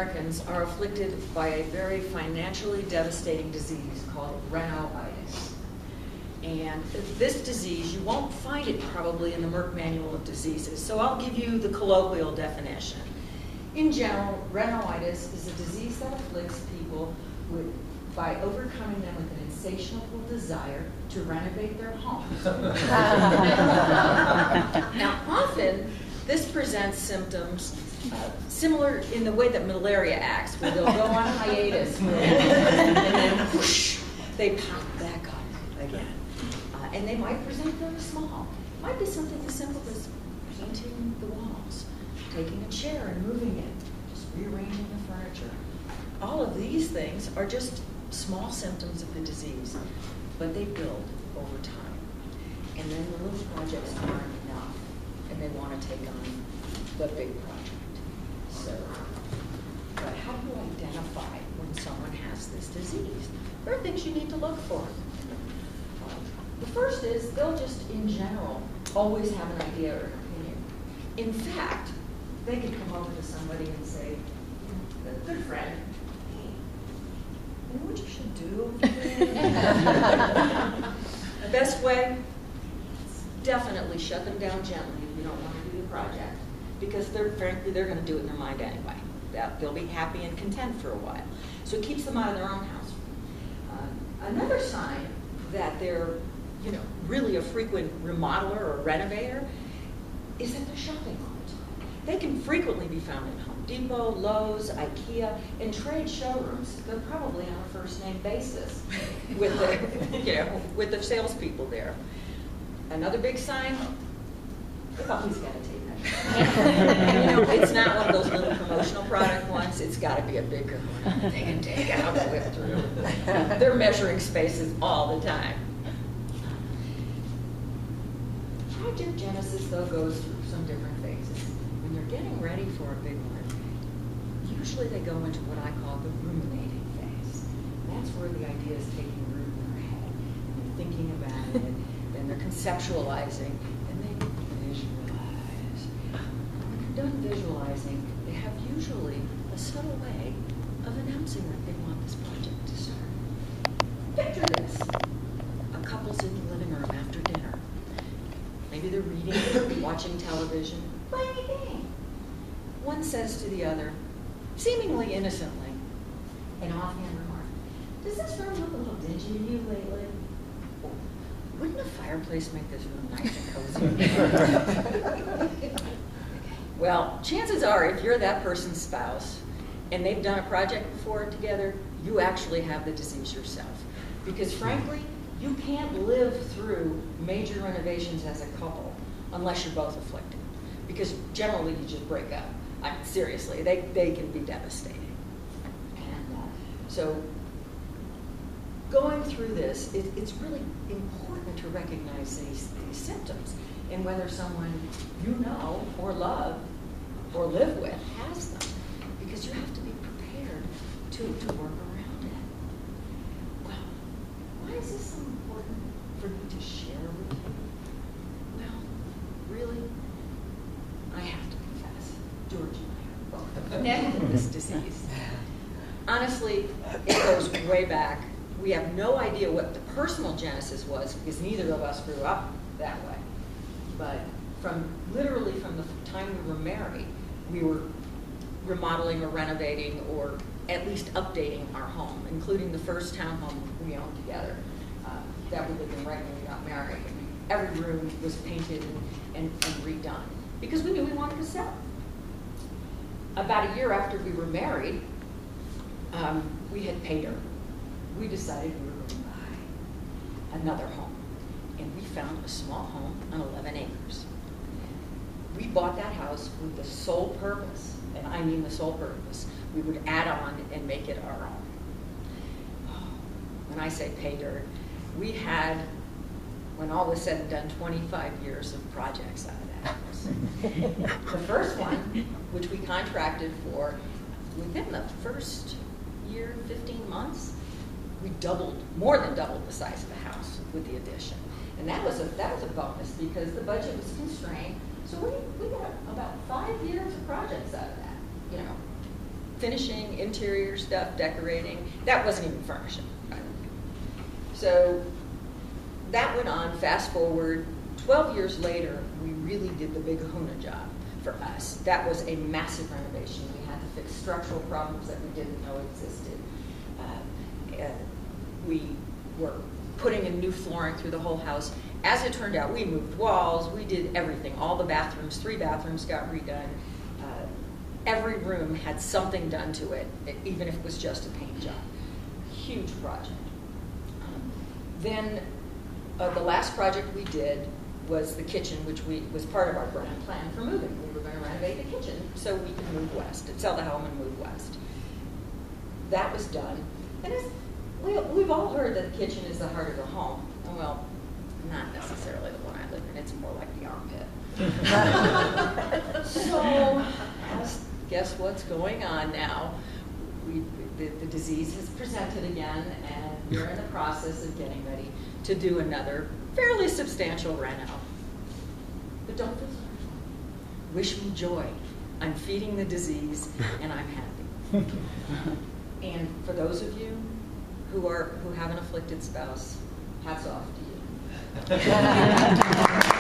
Americans are afflicted by a very financially devastating disease called RENOitus. And this disease, you won't find it probably in the Merck Manual of Diseases, so I'll give you the colloquial definition. In general, RENOitus is a disease that afflicts people by overcoming them with an insatiable desire to renovate their homes. Now, often, this presents symptoms similar in the way that malaria acts, where they'll go on hiatus and then whoosh, they pop back up again. And they might present very small. It might be something as simple as painting the walls, taking a chair and moving it, just rearranging the furniture. All of these things are just small symptoms of the disease, but they build over time. And then the little projects aren't enough, and they want to take on the big project. So, but how do you identify when someone has this disease? There are things you need to look for. The first is they'll just, in general, always have an idea or an opinion. In fact, they could come over to somebody and say, a good friend, hey, you know what you should do? The best way? Definitely shut them down gently if you don't want to do the project. Because frankly, they're going to do it in their mind anyway. They'll be happy and content for a while. So it keeps them out of their own house. Another sign that they're really a frequent remodeler or renovator is that they're shopping all the time. They can frequently be found at Home Depot, Lowe's, IKEA, and trade showrooms. They're probably on a first-name basis with the, with the salespeople there. Another big sign, they've always got a tape measure. And, it's not one of those little promotional product ones. It's got to be a bigger one. They can take out, whip through. They're measuring spaces all the time. Project Genesis, though, goes through some different phases. When they're getting ready for a big one, usually they go into what I call the ruminating phase. That's where the idea is taking root in their head, and they're thinking about it, and they're conceptualizing, and they visualize. When they're done visualizing, they have usually a subtle way of announcing that they want this project to start. Picture this. A couple's in the living room after dinner. Maybe they're reading, watching television, playing a game. One says to the other, seemingly innocently, an offhand remark, does this room look a little dingy to you lately? Wouldn't a fireplace make this room nice and cozy? Well, chances are, if you're that person's spouse, and they've done a project before together, you actually have the disease yourself. Because frankly, you can't live through major renovations as a couple unless you're both afflicted. Because generally you just break up. Seriously, they can be devastating. And so going through this, it's really important to recognize these symptoms and whether someone you know or love or live with has them. Because you have to be prepared to work around it. Well, why is this so important for me to share with you? Well, really, I have to confess, George and I are both connected to this disease. Honestly, it goes way back. We have no idea what the personal genesis was because neither of us grew up that way. But literally from the time we were married, we were remodeling or renovating or at least updating our home, including the first townhome we owned together that we lived in right when we got married. Every room was painted and redone because we knew we wanted to sell. About a year after we were married, we had paid her. We decided we were going to buy another home. And we found a small home on 11 acres. We bought that house with the sole purpose, and I mean the sole purpose, we would add on and make it our own. When I say pay dirt, we had, when all was said and done, 25 years of projects out of that house. The first one, which we contracted for, within the first year, 15 months, we more than doubled the size of the house with the addition. And that was a bonus because the budget was constrained. So we got about 5 years of projects out of that, finishing interior stuff, decorating. That wasn't even furnishing. So that went on. Fast forward, 12 years later, we really did the big Kahuna job for us. That was a massive renovation. We had to fix structural problems that we didn't know existed. We were putting in new flooring through the whole house. As it turned out, we moved walls, we did everything. All the bathrooms, 3 bathrooms got redone. Every room had something done to it, even if it was just a paint job. Huge project. Then the last project we did was the kitchen, which was part of our grand plan for moving. We were going to renovate the kitchen so we could move west, sell the home and move west. That was done. And we've all heard that the kitchen is the heart of the home. Well, not necessarily the one I live in. It's more like the armpit. So, guess what's going on now? The disease has presented again, and we're in the process of getting ready to do another fairly substantial reno. But don't feel sorry for me. Wish me joy. I'm feeding the disease, and I'm happy. And for those of you who have an afflicted spouse, hats off to you.